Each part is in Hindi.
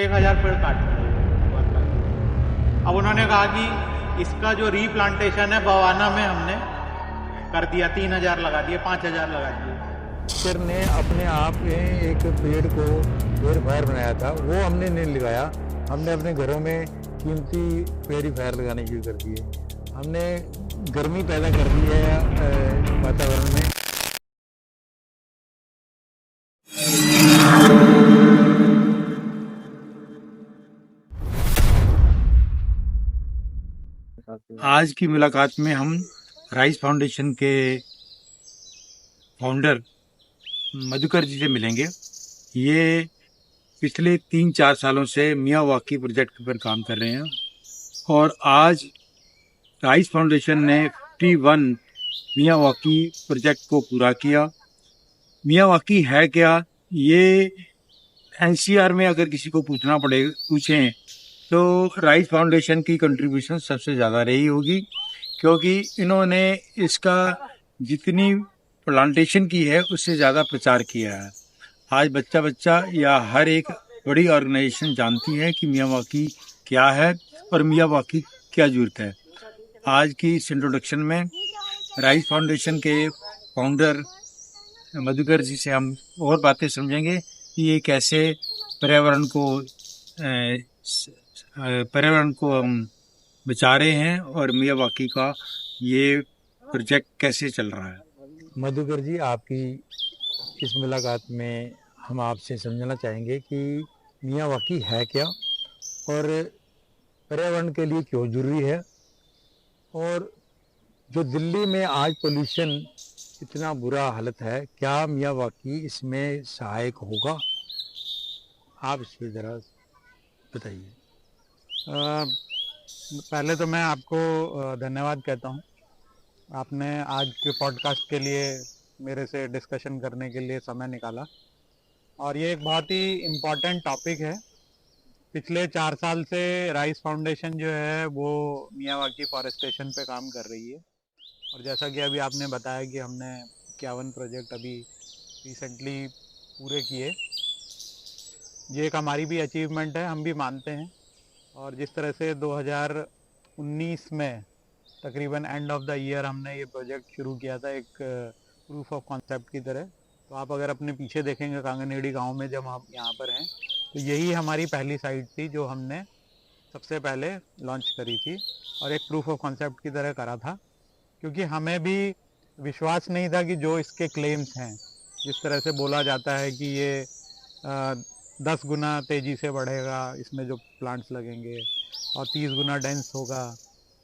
1000 पेड़ काट दिए। अब उन्होंने कहा कि इसका जो रीप्लांटेशन है बवाना में हमने कर दिया, 3000 लगा दिए, 5000 लगा दिए। सर ने अपने आप में एक पेड़ को प्योरीफायर बनाया था, वो हमने नहीं लगाया। हमने अपने घरों में कीमती प्योरीफायर लगाने शुरू कर दिए। हमने गर्मी पैदा कर दी है वातावरण में। आज की मुलाकात में हम राइस फाउंडेशन के फाउंडर मधुकर जी से मिलेंगे। ये पिछले 3-4 सालों से मियावाकी प्रोजेक्ट पर काम कर रहे हैं और आज राइस फाउंडेशन ने 51 मियावाकी प्रोजेक्ट को पूरा किया। मियावाकी है क्या, ये एनसीआर में अगर किसी को पूछें तो राइस फाउंडेशन की कंट्रीब्यूशन सबसे ज़्यादा रही होगी, क्योंकि इन्होंने इसका जितनी प्लांटेशन की है उससे ज़्यादा प्रचार किया है। आज बच्चा बच्चा या हर एक बड़ी ऑर्गेनाइजेशन जानती है कि मियावाकी क्या है और मियावाकी क्या जरूरत है। आज की इस इंट्रोडक्शन में राइस फाउंडेशन के फाउंडर मधुकर जी से हम और बातें समझेंगे कि ये कैसे पर्यावरण को हम बचा रहे हैं और मियावाकी का ये प्रोजेक्ट कैसे चल रहा है। मधुकर जी, आपकी इस मुलाकात में हम आपसे समझना चाहेंगे कि मियावाकी है क्या और पर्यावरण के लिए क्यों जरूरी है, और जो दिल्ली में आज पोल्यूशन इतना बुरा हालत है, क्या मियावाकी इसमें सहायक होगा? आप इस पर ज़रा बताइए। पहले तो मैं आपको धन्यवाद कहता हूँ। आपने आज के पॉडकास्ट के लिए मेरे से डिस्कशन करने के लिए समय निकाला, और ये एक बहुत ही इम्पोर्टेंट टॉपिक है। पिछले 4 साल से राइस फाउंडेशन जो है वो मियावाकी फॉरेस्टेशन पे काम कर रही है, और जैसा कि अभी आपने बताया कि हमने 51 प्रोजेक्ट अभी रिसेंटली पूरे किए। ये एक हमारी भी अचीवमेंट है, हम भी मानते हैं। और जिस तरह से 2019 में तकरीबन एंड ऑफ द ईयर हमने ये प्रोजेक्ट शुरू किया था एक प्रूफ ऑफ कॉन्सेप्ट की तरह, तो आप अगर अपने पीछे देखेंगे कांगनेडी गांव में जब हम यहाँ पर हैं, तो यही हमारी पहली साइट थी जो हमने सबसे पहले लॉन्च करी थी और एक प्रूफ ऑफ कॉन्सेप्ट की तरह करा था, क्योंकि हमें भी विश्वास नहीं था कि जो इसके क्लेम्स हैं, जिस तरह से बोला जाता है कि ये 10 गुना तेज़ी से बढ़ेगा, इसमें जो प्लांट्स लगेंगे, और 30 गुना डेंस होगा।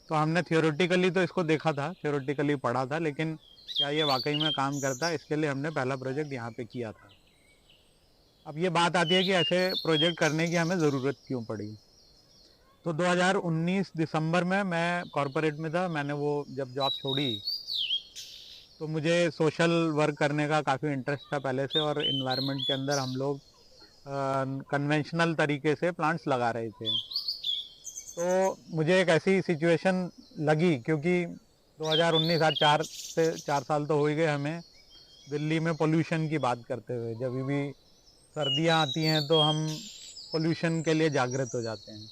तो हमने थियोरेटिकली तो इसको देखा था, थियोरेटिकली पढ़ा था, लेकिन क्या ये वाकई में काम करता है, इसके लिए हमने पहला प्रोजेक्ट यहाँ पे किया था। अब ये बात आती है कि ऐसे प्रोजेक्ट करने की हमें ज़रूरत क्यों पड़ी। तो 2019 दिसंबर में मैं कॉरपोरेट में था। मैंने वो जब जॉब छोड़ी तो मुझे सोशल वर्क करने का काफ़ी इंटरेस्ट था पहले से, और इन्वायरमेंट के अंदर हम लोग कन्वेंशनल तरीके से प्लांट्स लगा रहे थे। तो मुझे एक ऐसी सिचुएशन लगी, क्योंकि 2019 आज 4 साल तो हो ही गए हमें दिल्ली में पोल्यूशन की बात करते हुए। जब भी सर्दियां आती हैं तो हम पोल्यूशन के लिए जागृत हो जाते हैं।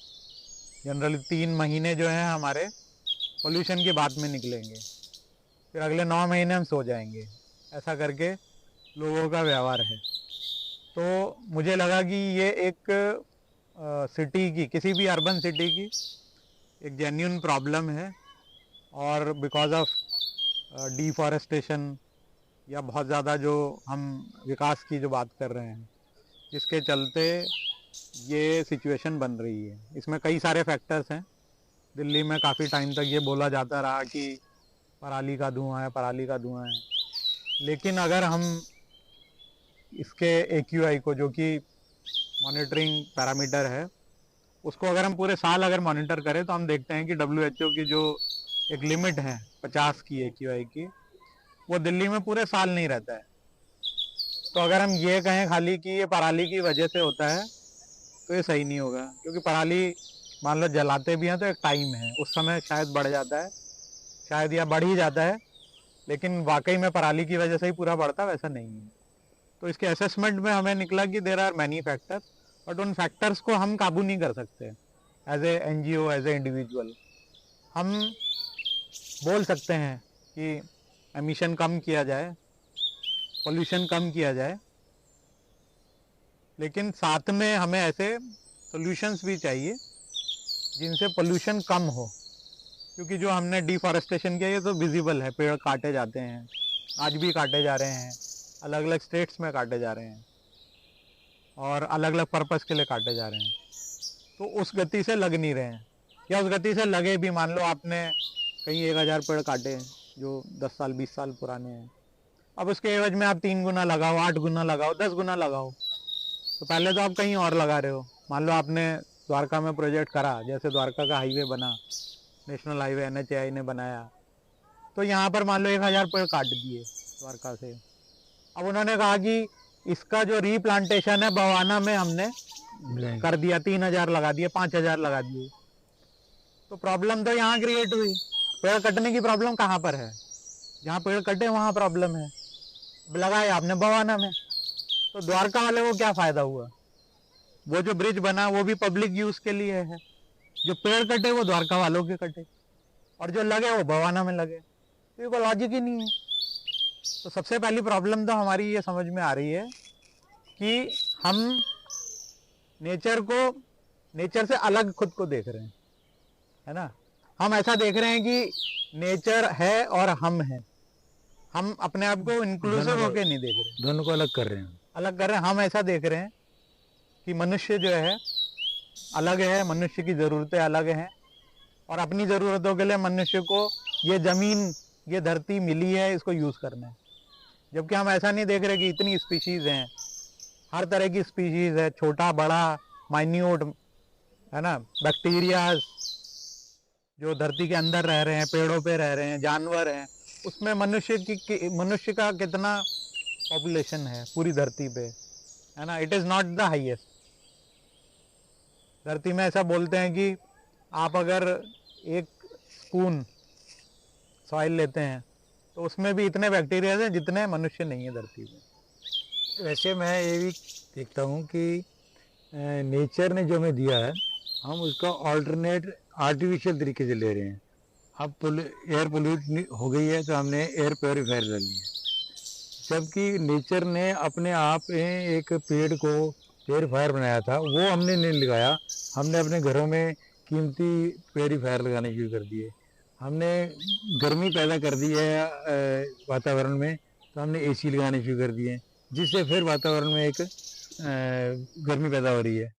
जनरली 3 महीने जो हैं हमारे पोल्यूशन की बात में निकलेंगे, फिर अगले 9 महीने हम सो जाएंगे। ऐसा करके लोगों का व्यवहार है। तो मुझे लगा कि ये एक सिटी की, किसी भी अर्बन सिटी की एक जेन्युइन प्रॉब्लम है, और बिकॉज ऑफ डिफॉरेस्टेशन या बहुत ज़्यादा जो हम विकास की जो बात कर रहे हैं, इसके चलते ये सिचुएशन बन रही है। इसमें कई सारे फैक्टर्स हैं। दिल्ली में काफ़ी टाइम तक ये बोला जाता रहा कि पराली का धुआं है, पराली का धुआं है, लेकिन अगर हम इसके AQI को, जो कि मॉनिटरिंग पैरामीटर है, उसको अगर हम पूरे साल अगर मॉनिटर करें तो हम देखते हैं कि WHO की जो एक लिमिट है 50 की AQI की, वो दिल्ली में पूरे साल नहीं रहता है। तो अगर हम ये कहें खाली कि ये पराली की वजह से होता है तो ये सही नहीं होगा, क्योंकि पराली मान लो जलाते भी हैं तो एक टाइम है, उस समय शायद बढ़ जाता है, शायद या बढ़ ही जाता है, लेकिन वाकई में पराली की वजह से ही पूरा बढ़ता, वैसा नहीं है। तो इसके असेसमेंट में हमें निकला कि there are many factor, but उन फैक्टर्स को हम काबू नहीं कर सकते as a NGO, as a individual. हम बोल सकते हैं कि एमिशन कम किया जाए, पोल्यूशन कम किया जाए, लेकिन साथ में हमें ऐसे सॉल्यूशंस भी चाहिए जिनसे पोल्यूशन कम हो। क्योंकि जो हमने डिफॉरेस्टेशन किया ये तो विजिबल है, पेड़ काटे जाते हैं, आज भी काटे जा रहे हैं, अलग अलग स्टेट्स में काटे जा रहे हैं और अलग अलग पर्पस के लिए काटे जा रहे हैं। तो उस गति से लग नहीं रहे हैं, या उस गति से लगे भी, मान लो आपने कहीं 1000 पेड़ काटे जो 10 साल 20 साल पुराने हैं, अब उसके एवज में आप 3 गुना लगाओ, 8 गुना लगाओ, 10 गुना लगाओ, तो पहले तो आप कहीं और लगा रहे हो। मान लो आपने द्वारका में प्रोजेक्ट करा, जैसे द्वारका का हाईवे बना, नेशनल हाईवे NHAI ने बनाया, तो यहाँ पर मान लो 1000 पेड़ काट दिए द्वारका से। अब उन्होंने कहा कि इसका जो रीप्लांटेशन है बवाना में हमने कर दिया, 3000 लगा दिए, 5000 लगा दिए, तो प्रॉब्लम तो यहाँ क्रिएट हुई। पेड़ कटने की प्रॉब्लम कहाँ पर है? जहाँ पेड़ कटे वहाँ प्रॉब्लम है। लगाए आपने बवाना में, तो द्वारका वाले को क्या फायदा हुआ? वो जो ब्रिज बना वो भी पब्लिक यूज के लिए है, जो पेड़ कटे वो द्वारका वालों के कटे, और जो लगे वो बवाना में लगे, तो ये कोई लॉजिक ही नहीं है। तो सबसे पहली प्रॉब्लम तो हमारी ये समझ में आ रही है कि हम नेचर से अलग खुद को देख रहे हैं, है ना। हम ऐसा देख रहे हैं कि नेचर है और हम हैं, हम अपने आप को इंक्लूसिव होके नहीं देख रहे, दोनों को अलग कर रहे हैं, अलग कर रहे हैं। हम ऐसा देख रहे हैं कि मनुष्य जो है अलग है, मनुष्य की ज़रूरतें अलग हैं, और अपनी ज़रूरतों के लिए मनुष्य को ये ज़मीन, ये धरती मिली है, इसको यूज़ करना है। जबकि हम ऐसा नहीं देख रहे कि इतनी स्पीशीज़ हैं, हर तरह की स्पीशीज़ है, छोटा बड़ा माइन्यूट, है ना, बैक्टीरियाज जो धरती के अंदर रह रहे हैं, पेड़ों पे रह रहे हैं, जानवर हैं, उसमें मनुष्य का कितना पॉपुलेशन है पूरी धरती पे, है ना। It is not the highest. धरती में ऐसा बोलते हैं कि आप अगर एक स्पून सॉइल लेते हैं तो उसमें भी इतने बैक्टीरिया हैं जितने मनुष्य नहीं है धरती पे। वैसे मैं ये भी देखता हूँ कि नेचर ने जो हमें दिया है हम उसका ऑल्टरनेट आर्टिफिशियल तरीके से ले रहे हैं। अब एयर पोल्यूट हो गई है तो हमने एयर प्योरीफायर ले लिया, जबकि नेचर ने अपने आप में एक पेड़ को प्योरीफायर बनाया था, वो हमने नहीं लगाया। हमने अपने घरों में कीमती प्योरीफायर लगाने शुरू कर दिए। हमने गर्मी पैदा कर दी है वातावरण में, तो हमने AC लगाने शुरू कर दिए, जिससे फिर वातावरण में एक गर्मी पैदा हो रही है।